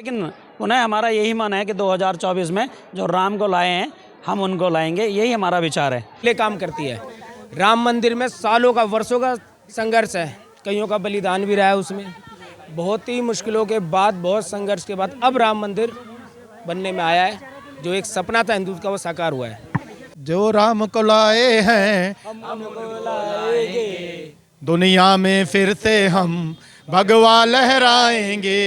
लेकिन पुनः हमारा यही मन है कि 2024 में जो राम को लाए हैं हम उनको लाएंगे, यही हमारा विचार है। ले काम करती है। राम मंदिर में सालों का वर्षों का संघर्ष है, कईयों का बलिदान भी रहा है उसमें। बहुत ही मुश्किलों के बाद, बहुत संघर्ष के बाद अब राम मंदिर बनने में आया है। जो एक सपना था हिंदुत्व का वो साकार हुआ है। जो राम को लाए हैं हमको लाएंगे, दुनिया में फिर से हम भगवा लहराएंगे।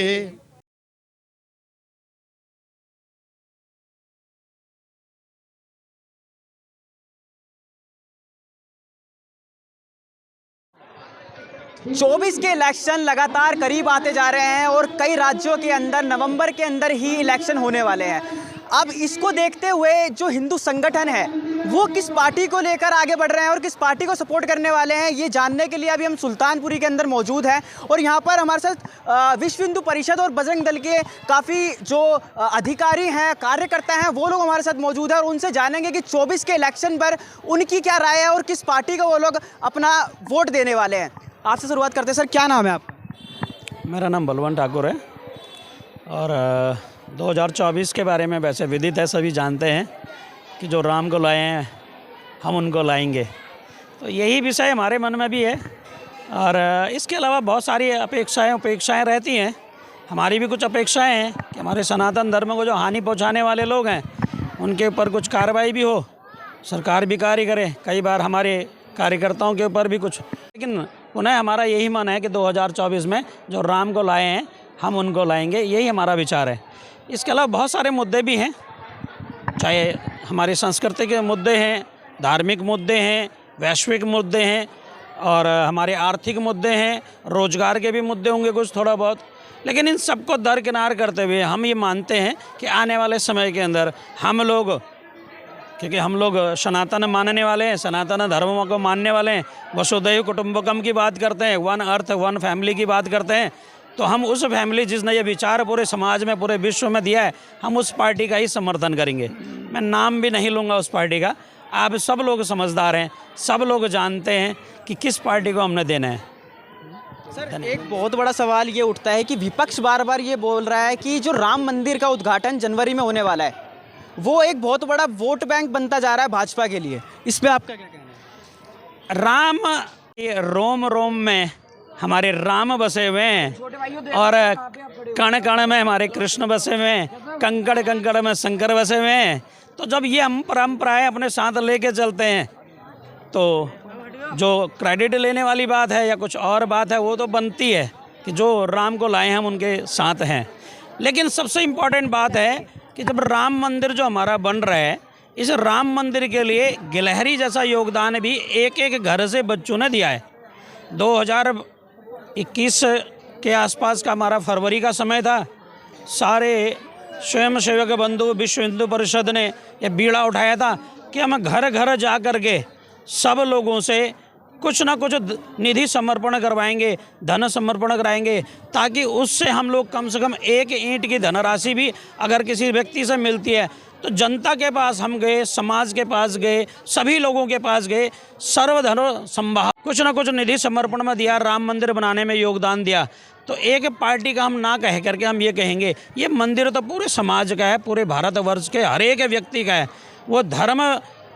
चौबीस के इलेक्शन लगातार करीब आते जा रहे हैं और कई राज्यों के अंदर नवंबर के अंदर ही इलेक्शन होने वाले हैं। अब इसको देखते हुए जो हिंदू संगठन है वो किस पार्टी को लेकर आगे बढ़ रहे हैं और किस पार्टी को सपोर्ट करने वाले हैं, ये जानने के लिए अभी हम सुल्तानपुरी के अंदर मौजूद हैं। और यहाँ पर हमारे साथ विश्व हिंदू परिषद और बजरंग दल के काफ़ी जो अधिकारी हैं, कार्यकर्ता हैं, वो लोग हमारे साथ मौजूद हैं और उनसे जानेंगे कि 24 के इलेक्शन पर उनकी क्या राय है और किस पार्टी को वो लोग अपना वोट देने वाले हैं। आपसे शुरुआत करते हैं सर, क्या नाम है आपका? मेरा नाम बलवंत ठाकुर है और 2024 के बारे में वैसे विदित है, सभी जानते हैं कि जो राम को लाए हैं हम उनको लाएंगे, तो यही विषय हमारे मन में भी है। और इसके अलावा बहुत सारी अपेक्षाएं रहती हैं। हमारी भी कुछ अपेक्षाएं हैं कि हमारे सनातन धर्म को जो हानि पहुंचाने वाले लोग हैं उनके ऊपर कुछ कार्रवाई भी हो, सरकार भी कार्य करे, कई बार हमारे कार्यकर्ताओं के ऊपर भी कुछ। लेकिन पुनः हमारा यही मन है कि 2024 में जो राम को लाए हैं हम उनको लाएंगे, यही हमारा विचार है। इसके अलावा बहुत सारे मुद्दे भी हैं, चाहे हमारी संस्कृति के मुद्दे हैं, धार्मिक मुद्दे हैं, वैश्विक मुद्दे हैं और हमारे आर्थिक मुद्दे हैं, रोजगार के भी मुद्दे होंगे कुछ थोड़ा बहुत। लेकिन इन सबको दरकिनार करते हुए हम ये मानते हैं कि आने वाले समय के अंदर हम लोग, क्योंकि हम लोग सनातन मानने वाले हैं, सनातन धर्म को मानने वाले हैं, वसुधैव कुटुंबकम की बात करते हैं, वन अर्थ वन फैमिली की बात करते हैं, तो हम उस फैमिली जिसने ये विचार पूरे समाज में, पूरे विश्व में दिया है, हम उस पार्टी का ही समर्थन करेंगे। मैं नाम भी नहीं लूँगा उस पार्टी का, आप सब लोग समझदार हैं, सब लोग जानते हैं कि किस पार्टी को हमने देना है। सर एक बहुत बड़ा सवाल ये उठता है कि विपक्ष बार बार ये बोल रहा है कि जो राम मंदिर का उद्घाटन जनवरी में होने वाला है वो एक बहुत बड़ा वोट बैंक बनता जा रहा है भाजपा के लिए, इस पे आपका क्या कहना है? राम ये रोम रोम में हमारे राम बसे हुए हैं और कण कण में हमारे कृष्ण बसे हुए हैं, कंकड़ कंकड़ में शंकर बसे हुए हैं। तो जब ये हम परंपराएं अपने साथ लेके चलते हैं तो जो क्रेडिट लेने वाली बात है या कुछ और बात है वो तो बनती है कि जो राम को लाए हम उनके साथ हैं। लेकिन सबसे इम्पॉर्टेंट बात है कि जब राम मंदिर जो हमारा बन रहा है, इस राम मंदिर के लिए गिलहरी जैसा योगदान भी एक एक घर से बच्चों ने दिया है। 2021 के आसपास का हमारा फरवरी का समय था, सारे स्वयं सेवक बंधु विश्व हिंदू परिषद ने यह बीड़ा उठाया था कि हम घर घर जा कर के सब लोगों से कुछ ना कुछ निधि समर्पण करवाएंगे, धन समर्पण कराएंगे, ताकि उससे हम लोग कम से कम एक ईंट की धनराशि भी अगर किसी व्यक्ति से मिलती है तो जनता के पास हम गए, समाज के पास गए, सभी लोगों के पास गए, सर्वधर्म समभाव कुछ ना कुछ निधि समर्पण में दिया, राम मंदिर बनाने में योगदान दिया। तो एक पार्टी का हम ना कह करके हम ये कहेंगे, ये मंदिर तो पूरे समाज का है, पूरे भारतवर्ष के हर एक व्यक्ति का है, वो धर्म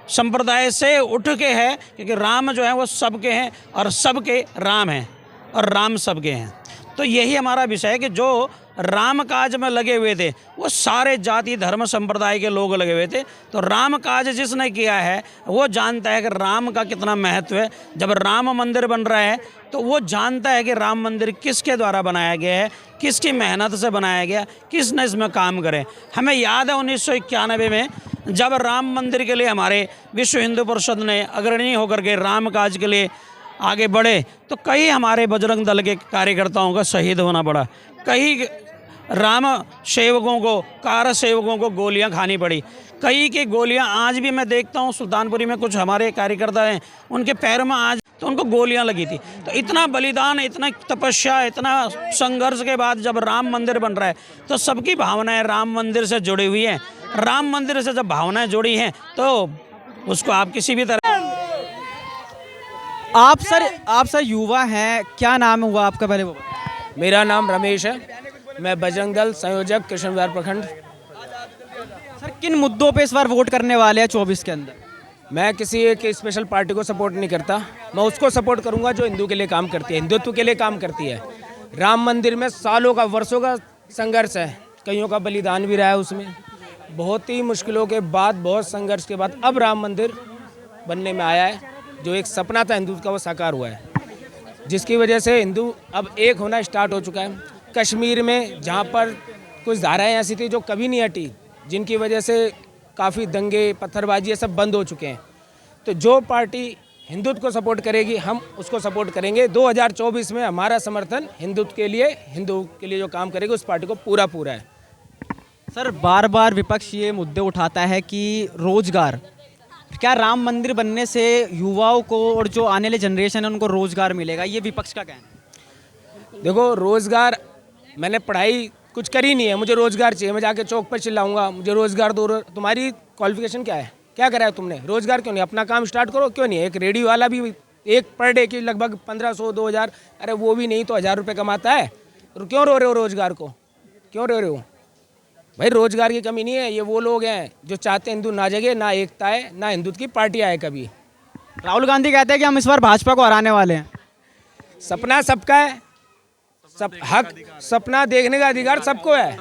संप्रदाय से उठ के है, क्योंकि राम जो है वो सबके हैं और सबके राम हैं और राम सबके हैं। तो यही हमारा विषय है कि जो राम काज में लगे हुए थे वो सारे जाति धर्म संप्रदाय के लोग लगे हुए थे। तो राम काज जिसने किया है वो जानता है कि राम का कितना महत्व है। जब राम मंदिर बन रहा है तो वो जानता है कि राम मंदिर किसके द्वारा बनाया गया है, किसकी मेहनत से बनाया गया, किसने इसमें काम करे। हमें याद है 1991 में जब राम मंदिर के लिए हमारे विश्व हिंदू परिषद ने अग्रणी होकर के राम काज के लिए आगे बढ़े तो कई हमारे बजरंग दल के कार्यकर्ताओं का शहीद होना पड़ा, कई राम सेवकों को, कार सेवकों को गोलियां खानी पड़ी, कई की गोलियां आज भी मैं देखता हूं। सुल्तानपुरी में कुछ हमारे कार्यकर्ता हैं, उनके पैर में आज तो उनको गोलियां लगी थी। तो इतना बलिदान, इतना तपस्या, इतना संघर्ष के बाद जब राम मंदिर बन रहा है तो सबकी भावनाएं राम मंदिर से जुड़ी हुई हैं। राम मंदिर से जब भावनाएं जुड़ी हैं तो उसको आप किसी भी तरह। आप सर युवा हैं, क्या नाम हुआ आपका, पहले वो बताइए। मेरा नाम रमेश है मैं बजरंग दल संयोजक कृष्ण विहार प्रखंड। सर किन मुद्दों पे इस बार वोट करने वाले हैं 24 के अंदर? मैं किसी एक स्पेशल पार्टी को सपोर्ट नहीं करता, मैं उसको सपोर्ट करूंगा जो हिंदू के लिए काम करती है, हिंदुत्व के लिए काम करती है। राम मंदिर में सालों का वर्षों का संघर्ष है, कईयों का बलिदान भी रहा है उसमें। बहुत ही मुश्किलों के बाद, बहुत संघर्ष के बाद अब राम मंदिर बनने में आया है। जो एक सपना था हिंदू का वो साकार हुआ है, जिसकी वजह से हिंदू अब एक होना स्टार्ट हो चुका है। कश्मीर में जहाँ पर कुछ धाराएं ऐसी थी जो कभी नहीं हटी, जिनकी वजह से काफ़ी दंगे पत्थरबाजी ये सब बंद हो चुके हैं। तो जो पार्टी हिंदुत्व को सपोर्ट करेगी हम उसको सपोर्ट करेंगे। 2024 में हमारा समर्थन हिंदुत्व के लिए, हिंदू के लिए जो काम करेगी उस पार्टी को पूरा पूरा है। सर बार बार विपक्ष ये मुद्दे उठाता है कि रोजगार, क्या राम मंदिर बनने से युवाओं को और जो आने वाले जनरेशन है उनको रोजगार मिलेगा? ये विपक्ष का कहना है। देखो, रोज़गार, मैंने पढ़ाई कुछ करी नहीं है, मुझे रोज़गार चाहिए, मैं जाके चौक पर चिल्लाऊंगा मुझे रोज़गार दो। तुम्हारी क्वालिफिकेशन क्या है, क्या करा है तुमने? रोज़गार क्यों नहीं? अपना काम स्टार्ट करो, क्यों नहीं? एक रेडियो वाला भी एक पर डे की लगभग 1500-2000, अरे वो भी नहीं तो 1000 रुपये कमाता है। क्यों रो रहे हो रोज़गार को, क्यों रो रहे हो भाई? रोज़गार की कमी नहीं है, ये वो लोग हैं जो चाहते हैं हिंदू ना जगे, ना एकता है, ना हिंदुत्व की पार्टी आए कभी। राहुल गांधी कहते हैं कि हम इस बार भाजपा को हराने वाले हैं। सपना सबका है, सब हक, सपना देखने का अधिकार सबको है,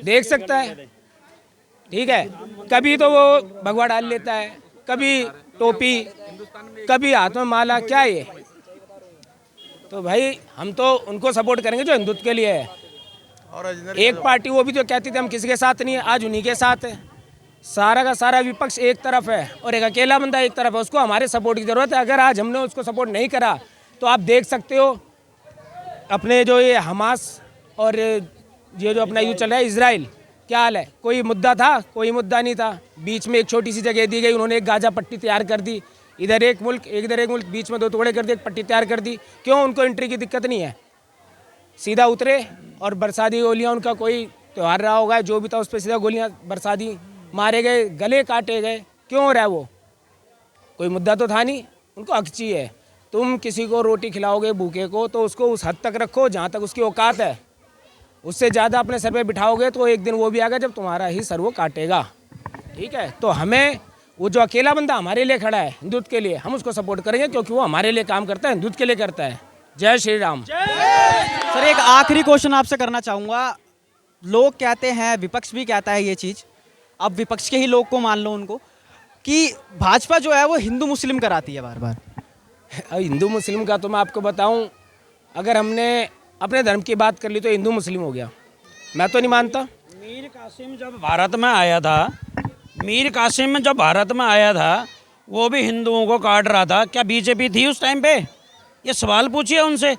देख सकता है, ठीक है। कभी तो वो भगवा डाल लेता है, कभी टोपी, कभी हाथ में माला, क्या ये? तो भाई हम तो उनको सपोर्ट करेंगे जो हिंदुत्व के लिए है। एक पार्टी वो भी जो कहती थी हम किसी के साथ नहीं है, आज उन्हीं के साथ है। सारा का सारा विपक्ष एक तरफ है और एक अकेला बंदा एक तरफ है, उसको हमारे सपोर्ट की ज़रूरत है। अगर आज हमने उसको सपोर्ट नहीं करा तो आप देख सकते हो अपने जो ये हमास और ये जो अपना युद्ध चल रहा है इजराइल, क्या हाल है? कोई मुद्दा था? कोई मुद्दा नहीं था। बीच में एक छोटी सी जगह दी गई, उन्होंने एक गाजा पट्टी तैयार कर दी, इधर एक मुल्क इधर एक मुल्क, बीच में 2 टुकड़े कर दिए, एक पट्टी तैयार कर दी। क्यों? उनको एंट्री की दिक्कत नहीं है, सीधा उतरे और बरसाती गोलियां, उनका कोई त्यौहार रहा होगा जो भी था उस पर सीधा गोलियां बरसा दी, मारे गए, गले काटे गए। क्यों हो रहा है वो? कोई मुद्दा तो था नहीं। उनको हक चाहिए। तुम किसी को रोटी खिलाओगे भूखे को तो उसको उस हद तक रखो जहाँ तक उसकी औकात है, उससे ज़्यादा अपने सर पे बिठाओगे तो एक दिन वो भी आएगा जब तुम्हारा ही सर वो काटेगा, ठीक है। तो हमें वो जो अकेला बंदा हमारे लिए खड़ा है हिंदुत्व के लिए, हम उसको सपोर्ट करेंगे क्योंकि वो हमारे लिए काम करता है, हिंदुत्व के लिए करता है। जय श्री राम। सर एक आखिरी क्वेश्चन आपसे करना चाहूँगा। लोग कहते हैं, विपक्ष भी कहता है ये चीज़, अब विपक्ष के ही लोग को मान लो उनको, कि भाजपा जो है वो हिंदू मुस्लिम कराती है बार बार। अब हिंदू मुस्लिम का तो मैं आपको बताऊं, अगर हमने अपने धर्म की बात कर ली तो हिंदू मुस्लिम हो गया, मैं तो नहीं मानता। मीर कासिम जब भारत में आया था, मीर कासिम जब भारत में आया था वो भी हिंदुओं को काट रहा था। क्या बीजेपी थी उस टाइम पे? ये सवाल पूछिए उनसे।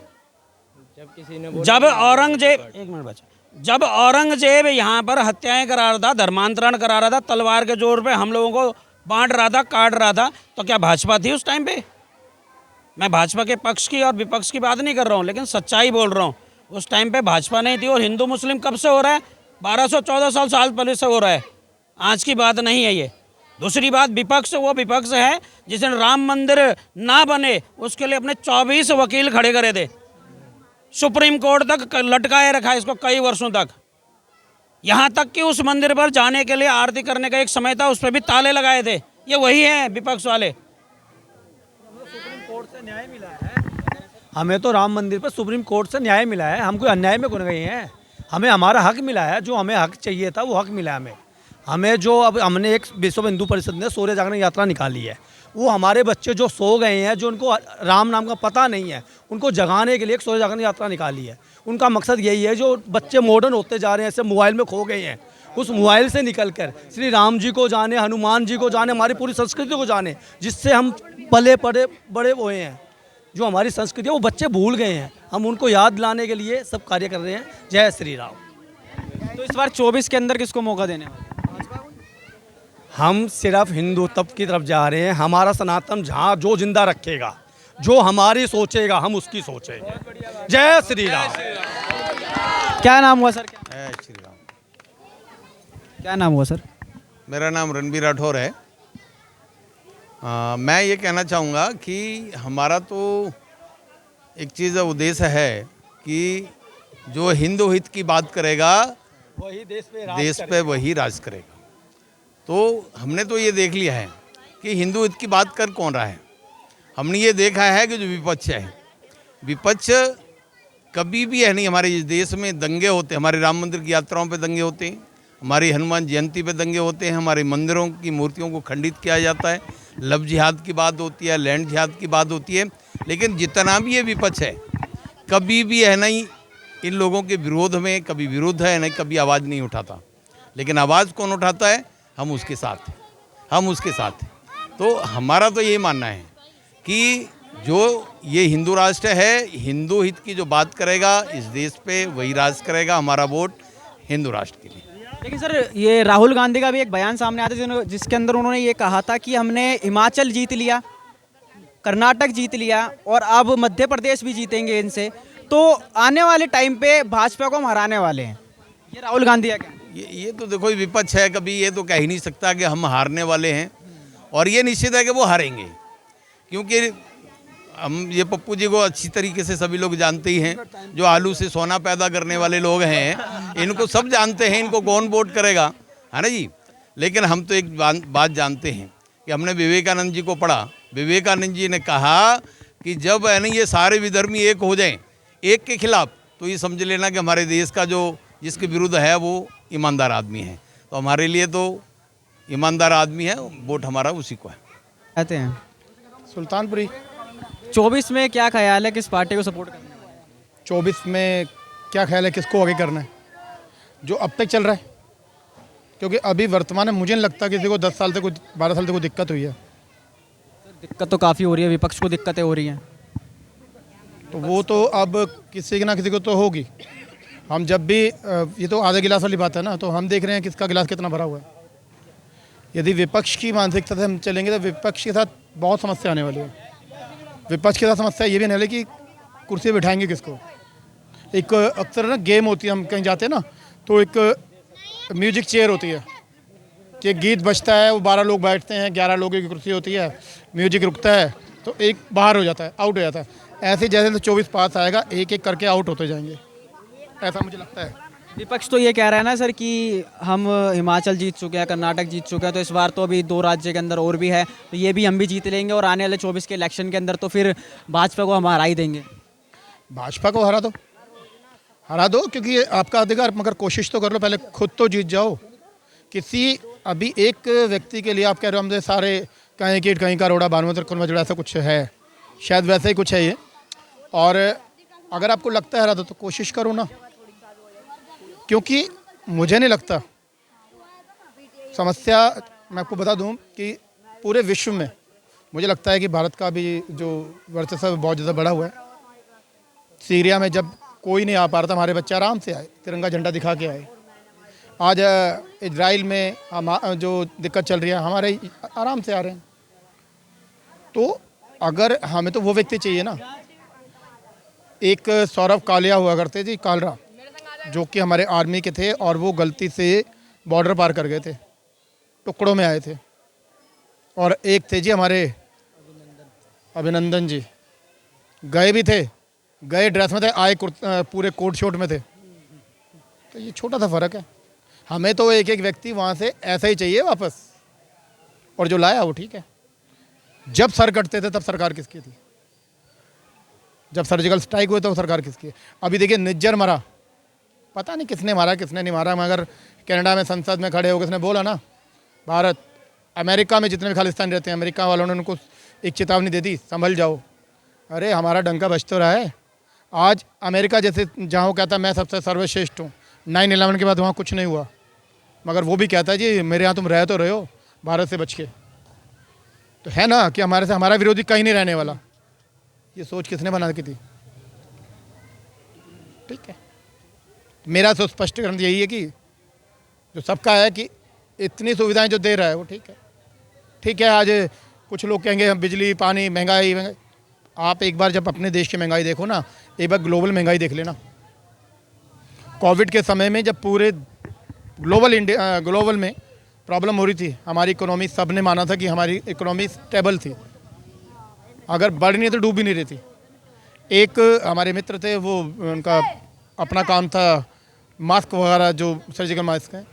जब औरंगजेब, एक मिनट बचा, जब औरंगजेब यहाँ पर हत्याएं करा रहा था, धर्मांतरण करा रहा था, तलवार के जोर पे हम लोगों को बांट रहा था, काट रहा था, तो क्या भाजपा थी उस टाइम पे? मैं भाजपा के पक्ष की और विपक्ष की बात नहीं कर रहा हूँ, लेकिन सच्चाई बोल रहा हूँ। उस टाइम पे भाजपा नहीं थी। और हिंदू मुस्लिम कब से हो रहा है? 1214 साल पहले से हो रहा है, आज की बात नहीं है ये। दूसरी बात, विपक्ष वो विपक्ष है जिस दिन राम मंदिर ना बने उसके लिए अपने 24 वकील खड़े करे थे, सुप्रीम कोर्ट तक लटकाए रखा है इसको कई वर्षों तक। यहाँ तक कि उस मंदिर पर जाने के लिए आरती करने का एक समय था, उस पर भी ताले लगाए थे। ये वही है विपक्ष वाले। हमें तो राम मंदिर पर सुप्रीम कोर्ट से न्याय मिला है, हम कोई अन्याय में कौन गए हैं। हमें हमारा हक मिला है, जो हमें हक चाहिए था वो हक मिला है हमें जो अब हमने एक विश्व हिंदू परिषद ने सूर्य जागरण यात्रा निकाली है, वो हमारे बच्चे जो सो गए हैं, जो उनको राम नाम का पता नहीं है, उनको जगाने के लिए एक सूर्य जागरण यात्रा निकाली है। उनका मकसद यही है, जो बच्चे मॉडर्न होते जा रहे हैं, ऐसे मोबाइल में खो गए हैं, उस मोबाइल से निकलकर श्री राम जी को जाने, हनुमान जी को जाने, हमारी पूरी संस्कृति को जाने, जिससे हम पले पड़े बड़े हुए हैं। जो हमारी संस्कृति है वो बच्चे भूल गए हैं, हम उनको याद लाने के लिए सब कार्य कर रहे हैं। जय श्री राम। तो इस बार 24 के अंदर किसको मौका देने वाले? हम सिर्फ हिंदुत्व की तरफ जा रहे हैं। हमारा सनातन जहाँ जो जिंदा रखेगा, जो हमारी सोचेगा, हम उसकी सोचेंगे। जय श्री राम। क्या नाम हुआ सर? जय श्री राम। क्या नाम हुआ सर? मेरा नाम रणबीर राठौर है। मैं ये कहना चाहूँगा कि हमारा तो एक चीज़ उद्देश्य है कि जो हिंदू हित की बात करेगा वही देश पे वही राज करेगा। तो हमने तो ये देख लिया है कि हिंदू हित की बात कर कौन रहा है। हमने ये देखा है कि जो विपक्ष है, विपक्ष कभी भी है नहीं। हमारे इस देश में दंगे होते हैं, हमारे राम मंदिर की यात्राओं पे दंगे होते हैं, हमारी हनुमान जयंती पे दंगे होते हैं, हमारे मंदिरों की मूर्तियों को खंडित किया जाता है, लव जिहाद की बात होती है, लैंड जिहाद की बात होती है। लेकिन जितना भी ये विपक्ष है, कभी भी है नहीं इन लोगों के विरोध में, कभी विरोध है नहीं, कभी आवाज़ नहीं उठाता। लेकिन आवाज़ कौन उठाता है? हम उसके साथ हैं, हम उसके साथ हैं। तो हमारा तो ये मानना है कि जो ये हिंदू राष्ट्र है, हिंदू हित की जो बात करेगा इस देश पे वही राज करेगा। हमारा वोट हिंदू राष्ट्र के लिए। लेकिन सर, ये राहुल गांधी का भी एक बयान सामने आया था जिसके अंदर उन्होंने ये कहा था कि हमने हिमाचल जीत लिया, कर्नाटक जीत लिया और अब मध्य प्रदेश भी जीतेंगे इनसे, तो आने वाले टाइम पे भाजपा को हम हराने वाले हैं। ये राहुल गांधी है क्या? ये तो देखो विपक्ष है, कभी ये तो कह ही नहीं सकता कि हम हारने वाले हैं। और ये निश्चित है कि वो हारेंगे, क्योंकि हम ये पप्पू जी को अच्छी तरीके से सभी लोग जानते ही हैं। जो आलू से सोना पैदा करने वाले लोग हैं, इनको सब जानते हैं, इनको कौन वोट करेगा, है ना जी। लेकिन हम तो एक बात जानते हैं कि हमने विवेकानंद जी को पढ़ा। विवेकानंद जी ने कहा कि जब है ना ये सारे विधर्मी एक हो जाएं एक के खिलाफ, तो ये समझ लेना कि हमारे देश का जो जिसके विरुद्ध है वो ईमानदार आदमी है। तो हमारे लिए तो ईमानदार आदमी है, वोट हमारा उसी को है। कहते हैं सुल्तानपुरी। 24 में क्या ख्याल है, किस पार्टी को सपोर्ट करना है? 24 में क्या ख्याल है किसको आगे करना है? जो अब तक चल रहा है, क्योंकि अभी वर्तमान में मुझे नहीं लगता किसी को 10 साल से कोई 12 साल से कोई दिक्कत हुई है। दिक्कत तो काफ़ी हो रही है, विपक्ष को दिक्कतें हो रही हैं। तो वो तो अब किसी ना किसी को तो होगी। हम जब भी ये तो आधे गिलास वाली बात है ना, तो हम देख रहे हैं किसका गिलास कितना भरा हुआ है। यदि विपक्ष की मानसिकता से हम चलेंगे तो विपक्ष के साथ बहुत समस्या आने वाली है। विपक्ष के साथ समस्या ये भी आने वाली कि कुर्सी बिठाएंगे किसको। एक अक्सर ना गेम होती है, हम कहीं जाते हैं ना तो एक म्यूजिक चेयर होती है कि गीत बजता है, वो 12 लोग बैठते हैं, 11 लोगों की कुर्सी होती है, म्यूजिक रुकता है तो एक बाहर हो जाता है, आउट हो जाता है। ऐसे जैसे 24 पास आएगा, एक एक करके आउट होते जाएंगे, ऐसा मुझे लगता है। विपक्ष तो ये कह रहा है ना सर कि हम हिमाचल जीत चुके हैं, कर्नाटक जीत चुके हैं, तो इस बार तो अभी 2 राज्य के अंदर और भी है, तो ये भी हम भी जीत लेंगे और आने वाले 24 के इलेक्शन के अंदर तो फिर भाजपा को हम हरा ही देंगे। भाजपा को हरा दो, क्योंकि ये आपका अधिकार, मगर कोशिश तो कर लो, पहले खुद तो जीत जाओ। किसी अभी एक व्यक्ति के लिए आप कह रहे हो हमसे सारे कहीं कीट कहीं का रोड़ा भानुमति कुनमजड़ा, ऐसा कुछ है, शायद वैसा ही कुछ है ये। और अगर आपको लगता है हरा दो तो कोशिश करो ना, क्योंकि मुझे नहीं लगता समस्या, मैं आपको बता दूं कि पूरे विश्व में मुझे लगता है कि भारत का भी जो वर्चस्व बहुत ज़्यादा बढ़ा हुआ है। सीरिया में जब कोई नहीं आ पा रहा था, हमारे बच्चे आराम से आए, तिरंगा झंडा दिखा के आए। आज इजराइल में हम जो दिक्कत चल रही है, हमारे आराम से आ रहे हैं। तो अगर हमें तो वो व्यक्ति चाहिए ना। एक सौरभ कालिया हुआ करते थे, कालरा, जो कि हमारे आर्मी के थे और वो गलती से बॉर्डर पार कर गए थे, टुकड़ों में आए थे। और एक थे जी हमारे अभिनंदन जी, गए भी थे, गए ड्रेस में थे, आए पूरे कोट शोट में थे। तो ये छोटा सा फ़र्क है। हमें तो एक एक व्यक्ति वहाँ से ऐसा ही चाहिए वापस, और जो लाया वो ठीक है। जब सर कटते थे तब सरकार किसकी थी? जब सर्जिकल स्ट्राइक हुए तो सरकार किसकी? अभी देखिए निज्जर मरा, पता नहीं किसने मारा किसने नहीं मारा, मगर कनाडा में संसद में खड़े हो किसने बोला ना, भारत, अमेरिका में जितने भी खालिस्तानी रहते हैं, अमेरिका वालों ने उनको एक चेतावनी दे दी, संभल जाओ। अरे हमारा डंका बज तो रहा है। आज अमेरिका जैसे जहाँ वो कहता है मैं सबसे सर्वश्रेष्ठ हूँ, 9/11 के बाद वहाँ कुछ नहीं हुआ, मगर वो भी कहता है जी मेरे यहाँ तुम रह तो रहे हो भारत से बच के। तो है ना कि हमारे से हमारा विरोधी कहीं नहीं रहने वाला। ये सोच किसने बना की थी? ठीक है, मेरा तो स्पष्टीकरण यही है कि जो सबका है कि इतनी सुविधाएं जो दे रहा है वो ठीक है। ठीक है, आज कुछ लोग कहेंगे हम बिजली पानी महंगाई, आप एक बार जब अपने देश की महंगाई देखो ना, एक बार ग्लोबल महंगाई देख लेना। कोविड के समय में जब पूरे ग्लोबल में प्रॉब्लम हो रही थी, हमारी इकोनॉमी, सब ने माना था कि हमारी इकोनॉमी स्टेबल थी, अगर बढ़ नहीं तो डूब भी नहीं रही थी। एक हमारे मित्र थे, वो उनका अपना काम था मास्क वगैरह जो सर्जिकल मास्क हैं,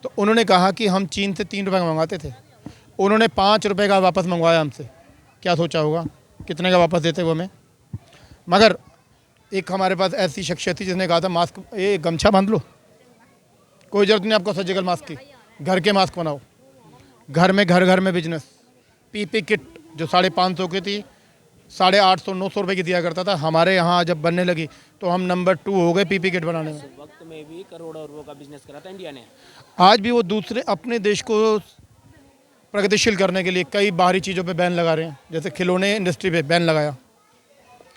तो उन्होंने कहा कि हम चीन से 3 रुपये का मंगवाते थे, उन्होंने 5 रुपये का वापस मंगवाया हमसे। क्या सोचा होगा कितने का वापस देते वो हमें। मगर एक हमारे पास ऐसी शख्सियत थी जिसने कहा था मास्क ये गमछा बांध लो, कोई ज़रूरत नहीं आपको सर्जिकल मास्क की, घर के मास्क बनाओ। घर में बिजनेस। पीपी किट जो 550 की थी 850 900 रुपये की दिया करता था, हमारे यहाँ जब बनने लगी तो हम नंबर 2 हो गए पीपी किट बनाने में। वक्त में भी करोड़ों रुपयों का बिजनेस करा था इंडिया ने। आज भी वो दूसरे अपने देश को प्रगतिशील करने के लिए कई बाहरी चीज़ों पे बैन लगा रहे हैं, जैसे खिलौने इंडस्ट्री पे बैन लगाया।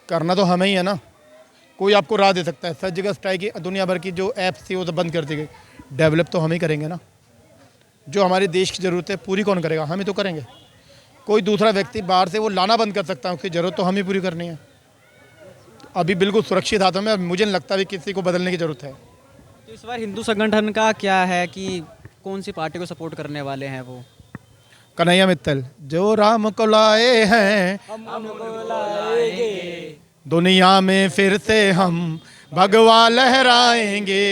करना तो हमें ही है ना, कोई आपको राह दे सकता है। सर्जिकल स्ट्राइक की दुनिया भर की जो ऐप्स थी वो तो बंद कर दी गई, डेवलप तो हम ही करेंगे ना। जो हमारे देश की ज़रूरत है पूरी कौन करेगा, हम ही तो करेंगे। कोई दूसरा व्यक्ति बाहर से वो लाना बंद कर सकता है, उसकी ज़रूरत तो हम ही पूरी करनी है। अभी बिल्कुल सुरक्षित हाथों में, मुझे नहीं लगता भी किसी को बदलने की ज़रूरत है। तो इस बार हिंदू संगठन का क्या है कि कौन सी पार्टी को सपोर्ट करने वाले हैं वो? कन्हैया मित्तल जो राम को लाए हैं दुनिया में फिर से हम भगवा लहराएंगे।